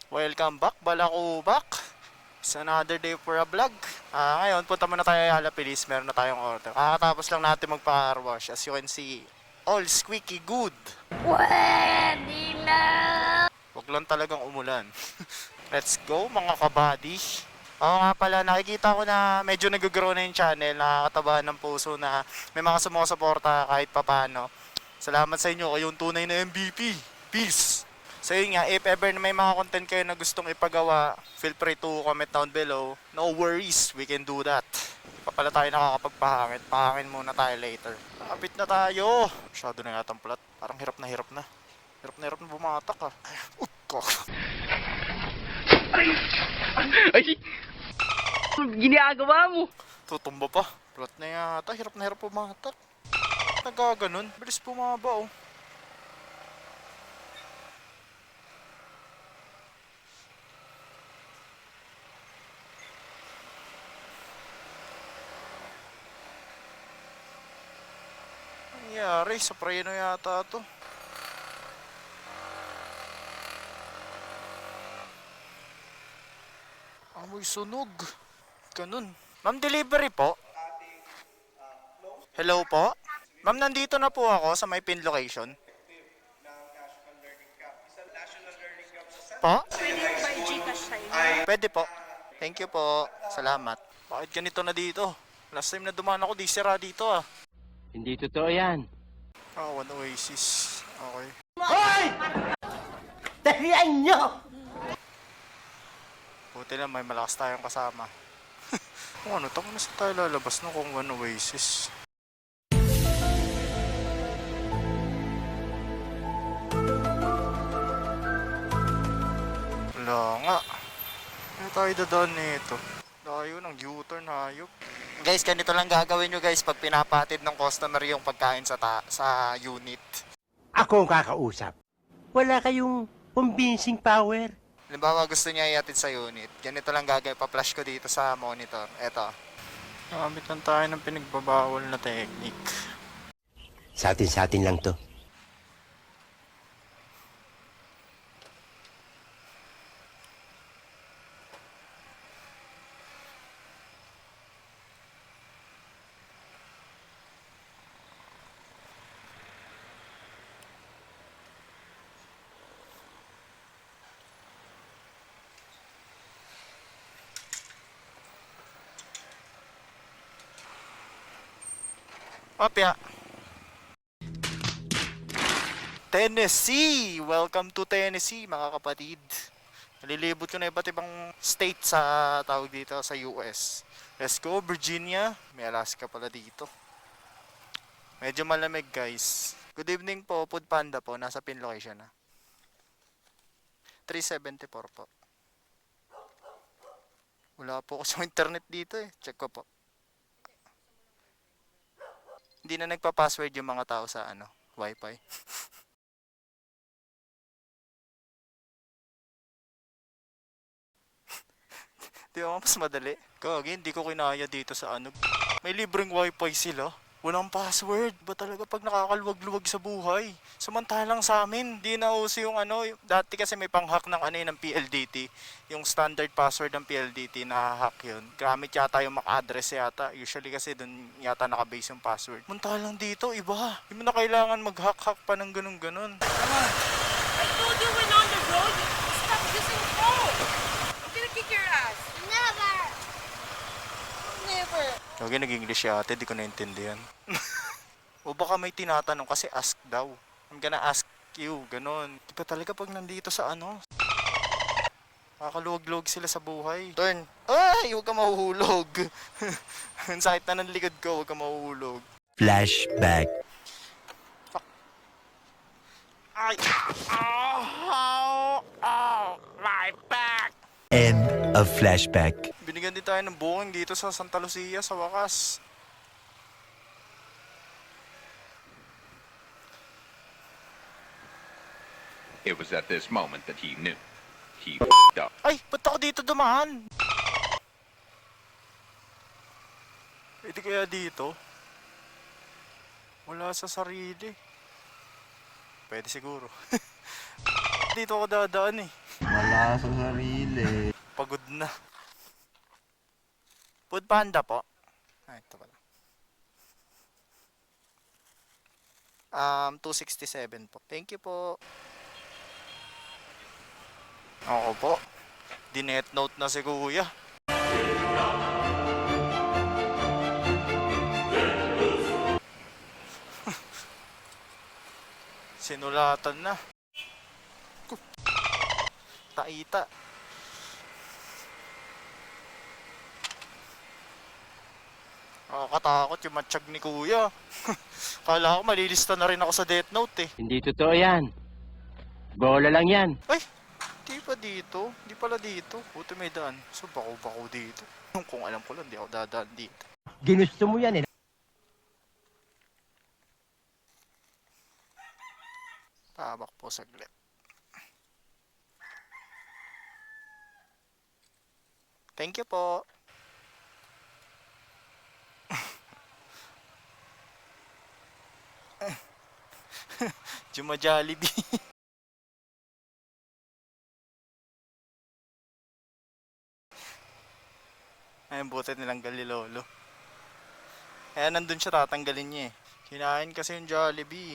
Welcome back, Balakubak. It's another day for a vlog. Ngayon, punta muna tayo Hala Pilis. Meron na tayong order. Kakatapos lang natin magpa-car wash. As you can see, all squeaky good. Pwede na! Huwag lang talagang umulan. Let's go mga kabady. Oo nga pala, nakikita ko na medyo nag-grow na yung channel. Nakakatabahan ng puso na may mga sumusuporta kahit papano. Salamat sa inyo, kayong tunay na MVP. Peace! So yun nga, if ever na may mga content kayo na gustong ipagawa, feel free to comment down below. No worries, we can do that. Pa pala tayo nakakapagpahangin. Pahangin muna tayo later. Kapit na tayo. Masyado na yata ang plat. Parang hirap na hirap na. Hirap na bumatak ah. Ay! Ginagawa mo! Tutumba pa. Plat na yata. Hirap na hirap bumatak. Nagaganon. Bilis bumaba oh. Nangyari, sa preno yata to. Amoy sunog. Ganun. Ma'am, delivery po? Hello po? Ma'am, nandito na po ako sa may pin location. Po? Pwede yung by Gcash sa'yo. Pwede po. Thank you po. Salamat. Bakit ganito na dito? Last time na dumaan ako, di sira dito ah. Hindi totoo yan. One Oasis. Okay. Hoy! Talian nyo! Buti na may malakas tayong kasama. Kung ano, tama na sa tayo lalabas no kung One Oasis. Wala nga. Ano tayo dadaan nito? Layo ng U-turn hayop. Guys, ganito lang gagawin nyo guys pag pinapatid ng customer yung pagkain sa unit. Ako ang kakausap. Wala kayong convincing power. Halimbawa gusto niya iatid sa unit. Ganito lang gagawin. Pa-flash ko dito sa monitor. Eto. Nakamit lang tayo ng pinagbabawal na technique. Sa atin lang to. Opya. Tennessee! Welcome to Tennessee, mga kapatid. Nalilibot ko na iba't ibang state sa tawag dito sa US. Let's go, Virginia. May Alaska pala dito. Medyo malamig, guys. Good evening po, Food Panda po. Nasa pin location na. 374 po. Wala po kasi internet dito eh. Check ko po. Hindi na nagpa-password yung mga tao sa Wi-Fi. Di ba mas madali? Kagi, hindi ko kinaya dito sa May libreng Wi-Fi sila. Walang password. Ba talaga pag nakakaluwag-luwag sa buhay? Samantalang sa amin, di na uso yung dati kasi may pang-hack ng ng PLDT. Yung standard password ng PLDT, na-hack yun. Gamit yata yung MAC address yata. Usually kasi dun yata nakabase yung password. Samantalang dito, iba. Hindi mo na kailangan mag-hack-hack pa ng ganun-ganun. I told you when on the road, stop using phone! I'm gonna kick your ass. Never! Never! Kagi nag-English yata, di ko naintindihan. O baka may tinatanong kasi ask daw. I'm gonna ask you, ganun. Diba talaga pag nandito sa nakakaluwag-luwag sila sa buhay. Turn. Ay, huwag ka mahuhulog. Ang sakit na ng likod ko, huwag ka mahuhulog. Flashback. Ay! Ow! My back! End of flashback. Binigyan din tayo ng booking dito sa Santa Lucia sa wakas. It was at this moment that he knew. He f***ed up. Ay, ba't ako dito dumaan? Pwede kaya dito? Wala sa sarili. Pwede siguro. Dito ako dadaan eh. Wala sa sarili. Pagod na. Food Panda po. Ay, ito pala. 267 po. Thank you po. Ako po. Dinet note na si kuya. Sinulatan na. Taita. Nakakatakot yung matsyag ni kuya. Kala ko malilista na rin ako sa Death Note eh. Hindi totoo yan. Bola lang yan. Ay! Di pa dito. Di pala dito. Buti may daan. So bako-bako dito. Kung alam ko lang, di ako dadaan dito. Ginusto mo yan eh. Tabak po saglit. Thank you po. Juma Jollibee. Ayun, buti nilanggal ni Lolo. Kaya nandun siya, tatanggalin niya eh. Kinain kasi yung Jollibee.